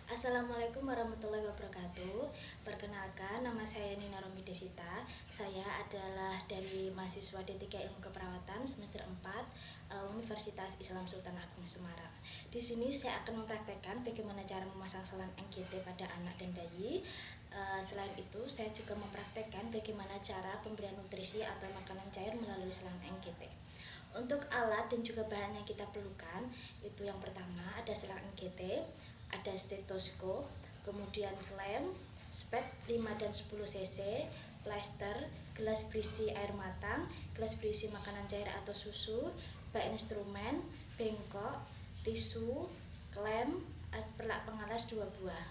Assalamualaikum warahmatullahi wabarakatuh. Perkenalkan, nama saya Nina Romi Desita. Saya adalah dari mahasiswa D3 Ilmu Keperawatan semester 4 Universitas Islam Sultan Agung Semarang. Di sini saya akan mempraktekkan bagaimana cara memasang selang NGT pada anak dan bayi. Selain itu, saya juga mempraktekkan bagaimana cara pemberian nutrisi atau makanan cair melalui selang NGT. Untuk alat dan juga bahan yang kita perlukan, itu yang pertama ada selang NGT, ada stetoskop, kemudian klem, spet 5 dan 10 cc, plester, gelas berisi air matang, gelas berisi makanan cair atau susu, bak instrumen, bengkok, tisu, klem, perlak pengalas 2 buah.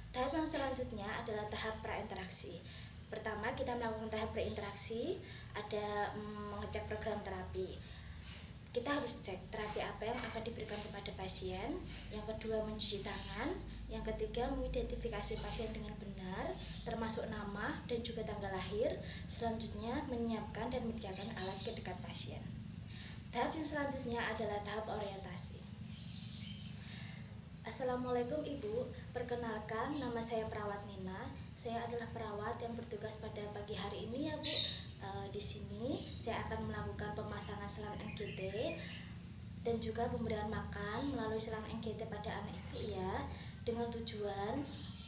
Tahap yang selanjutnya adalah tahap prainteraksi. Pertama, kita melakukan tahap prainteraksi, ada mengecek program terapi. Kita harus cek terapi apa yang akan diberikan kepada pasien. Yang kedua, mencuci tangan. Yang ketiga, mengidentifikasi pasien dengan benar, termasuk nama dan juga tanggal lahir. Selanjutnya, menyiapkan dan menyediakan alat ke dekat pasien. Tahap yang selanjutnya adalah tahap orientasi. Assalamualaikum Ibu, perkenalkan nama saya perawat Nina. Saya adalah perawat yang bertugas pada pagi hari ini ya Bu. Di sini saya akan melakukan pemasangan selang NGT dan juga pemberian makan melalui selang NGT pada anak ibu ya, dengan tujuan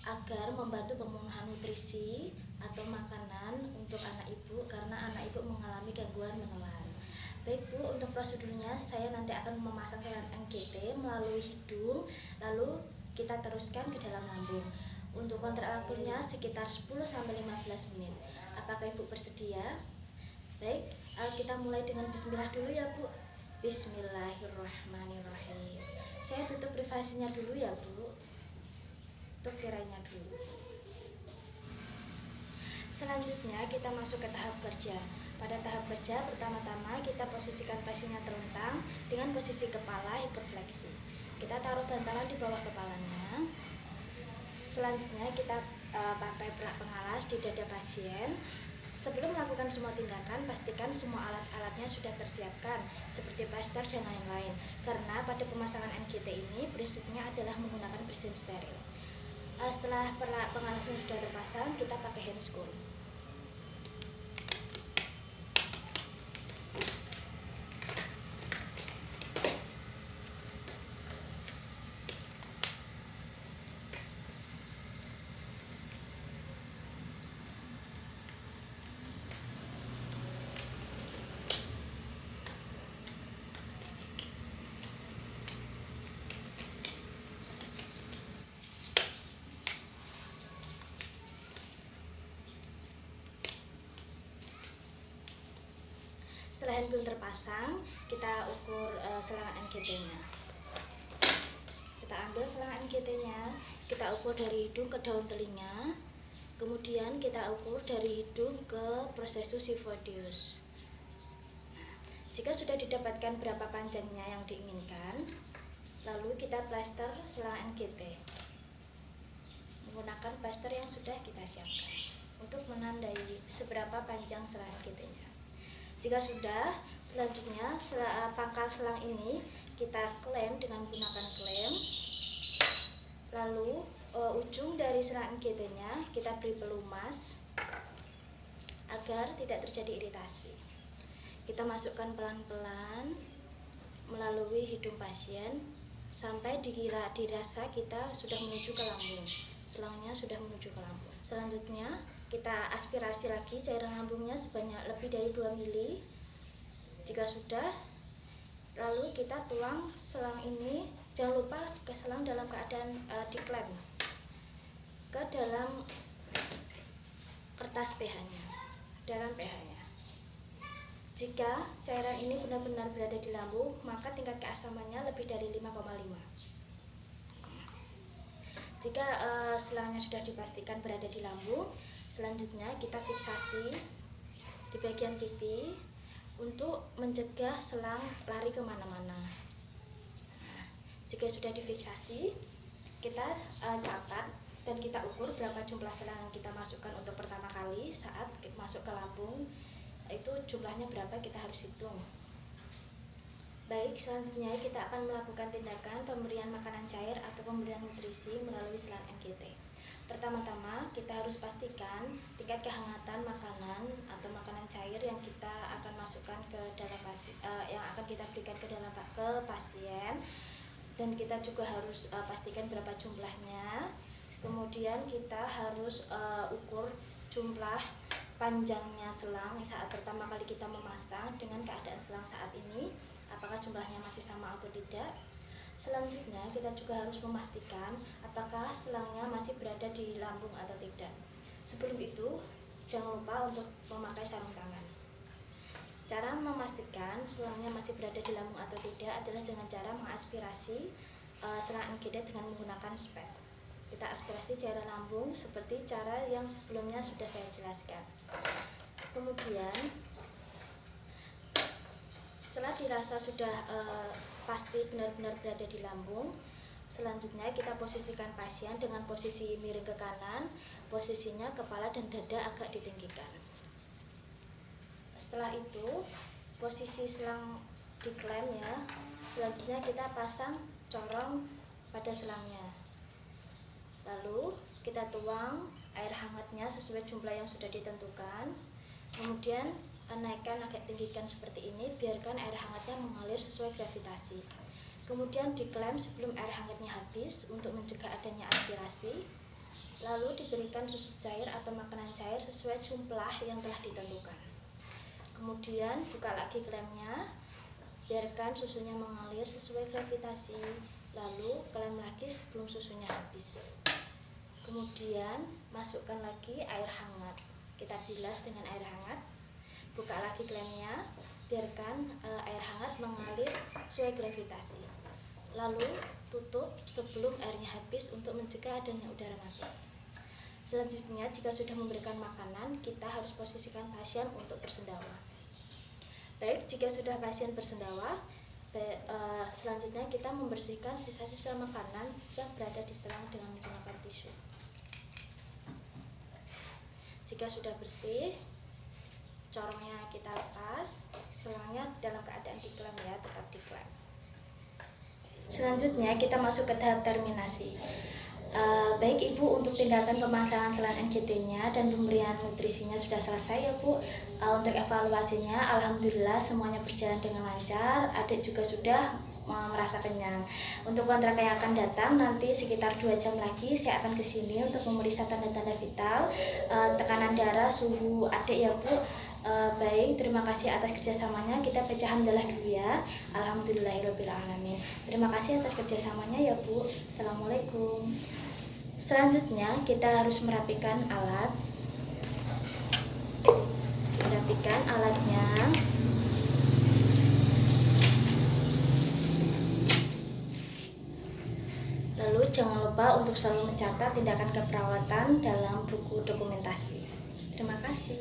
agar membantu pemenuhan nutrisi atau makanan untuk anak ibu karena anak ibu mengalami gangguan menelan. Baik Bu, untuk prosedurnya saya nanti akan memasang selang NGT melalui hidung, lalu kita teruskan ke dalam lambung. Untuk kontrak waktunya sekitar 10-15 menit. Apakah Ibu bersedia? Baik, kita mulai dengan bismillah dulu ya Bu. Bismillahirrahmanirrahim. Saya tutup privasinya dulu ya Bu. Tutup tirainya dulu. Selanjutnya kita masuk ke tahap kerja. Pada tahap kerja pertama-tama kita posisikan pasiennya terlentang dengan posisi kepala hiperfleksi. Kita taruh bantalan di bawah kepalanya. Selanjutnya kita pakai perlak pengalas di dada pasien. Sebelum melakukan semua tindakan, pastikan semua alat-alatnya sudah tersiapkan seperti plester dan lain-lain. Karena pada pemasangan NGT ini prinsipnya adalah menggunakan bersin steril. Setelah perlak pengalasnya sudah terpasang, kita pakai handscoon. Setelah handgun terpasang, kita ukur selang NGT-nya. Kita ambil selang NGT-nya, kita ukur dari hidung ke daun telinga, kemudian kita ukur dari hidung ke prosesus sifodius. Jika sudah didapatkan berapa panjangnya yang diinginkan, lalu kita plester selang NGT menggunakan plester yang sudah kita siapkan untuk menandai seberapa panjang selang NGT-nya. Jika sudah, selanjutnya pangkal selang ini kita klem dengan menggunakan klem. Lalu ujung dari selang NGT-nya kita beri pelumas agar tidak terjadi iritasi. Kita masukkan pelan-pelan melalui hidung pasien sampai dirasa kita sudah menuju ke lambung. Selangnya sudah menuju ke lambung. Selanjutnya kita aspirasi lagi cairan lambungnya sebanyak lebih dari 2 ml. Jika sudah, lalu kita tuang selang ini. Jangan lupa ke selang dalam keadaan diklem ke dalam kertas pH-nya, dalam pH-nya. Jika cairan ini benar-benar berada di lambung, maka tingkat keasamannya lebih dari 5,5. Jika selangnya sudah dipastikan berada di lambung, selanjutnya kita fiksasi di bagian pipi untuk mencegah selang lari kemana-mana. Jika sudah difiksasi, kita catat dan kita ukur berapa jumlah selang yang kita masukkan untuk pertama kali saat masuk ke lambung. Itu jumlahnya berapa kita harus hitung. Baik, selanjutnya kita akan melakukan tindakan pemberian makanan cair atau pemberian nutrisi melalui selang NGT. Pertama-tama, kita harus pastikan tingkat kehangatan makanan atau makanan cair yang kita akan masukkan ke dalam yang akan kita berikan ke pasien, dan kita juga harus pastikan berapa jumlahnya. Kemudian kita harus ukur jumlah panjangnya selang saat pertama kali kita memasang dengan keadaan selang saat ini, apakah jumlahnya masih sama atau tidak. Selanjutnya kita juga harus memastikan apakah selangnya masih berada di lambung atau tidak. Sebelum itu, jangan lupa untuk memakai sarung tangan. Cara memastikan selangnya masih berada di lambung atau tidak adalah dengan cara mengaspirasi selang NGT dengan menggunakan spet. Kita aspirasi cairan lambung seperti cara yang sebelumnya sudah saya jelaskan. Kemudian setelah dirasa sudah pasti benar-benar berada di lambung, selanjutnya kita posisikan pasien dengan posisi miring ke kanan, posisinya kepala dan dada agak ditinggikan. Setelah itu, posisi selang diklem ya. Selanjutnya kita pasang corong pada selangnya. Lalu kita tuang air hangatnya sesuai jumlah yang sudah ditentukan. Kemudian naikkan agak tinggikan seperti ini, biarkan air hangatnya mengalir sesuai gravitasi. Kemudian diklem sebelum air hangatnya habis untuk mencegah adanya aspirasi. Lalu diberikan susu cair atau makanan cair sesuai jumlah yang telah ditentukan. Kemudian buka lagi klemnya, biarkan susunya mengalir sesuai gravitasi. Lalu klem lagi sebelum susunya habis. Kemudian masukkan lagi air hangat, kita bilas dengan air hangat. Buka lagi klemnya, biarkan air hangat mengalir sesuai gravitasi. Lalu tutup sebelum airnya habis untuk mencegah adanya udara masuk. Selanjutnya, jika sudah memberikan makanan, kita harus posisikan pasien untuk bersendawa. Baik, jika sudah pasien bersendawa, selanjutnya kita membersihkan sisa-sisa makanan yang berada di selang dengan menggunakan tisu. Jika sudah bersih, corongnya kita lepas, selangnya dalam keadaan diklem ya, tetap diklem. Selanjutnya kita masuk ke tahap terminasi. Baik Ibu, untuk tindakan pemasangan selang NGT-nya dan pemberian nutrisinya sudah selesai ya Bu. Untuk evaluasinya, alhamdulillah semuanya berjalan dengan lancar. Adik juga sudah merasa kenyang. Untuk kontrak yang akan datang nanti sekitar 2 jam lagi saya akan ke sini untuk memeriksa tanda-tanda vital, tekanan darah, suhu adik ya Bu. Baik, terima kasih atas kerjasamanya. Kita baca hamdalah dulu ya. Alhamdulillahirobbilalamin. Terima kasih atas kerjasamanya ya Bu. Assalamualaikum. Selanjutnya kita harus merapikan alat. Merapikan alatnya. Lalu jangan lupa untuk selalu mencatat tindakan keperawatan dalam buku dokumentasi. Terima kasih.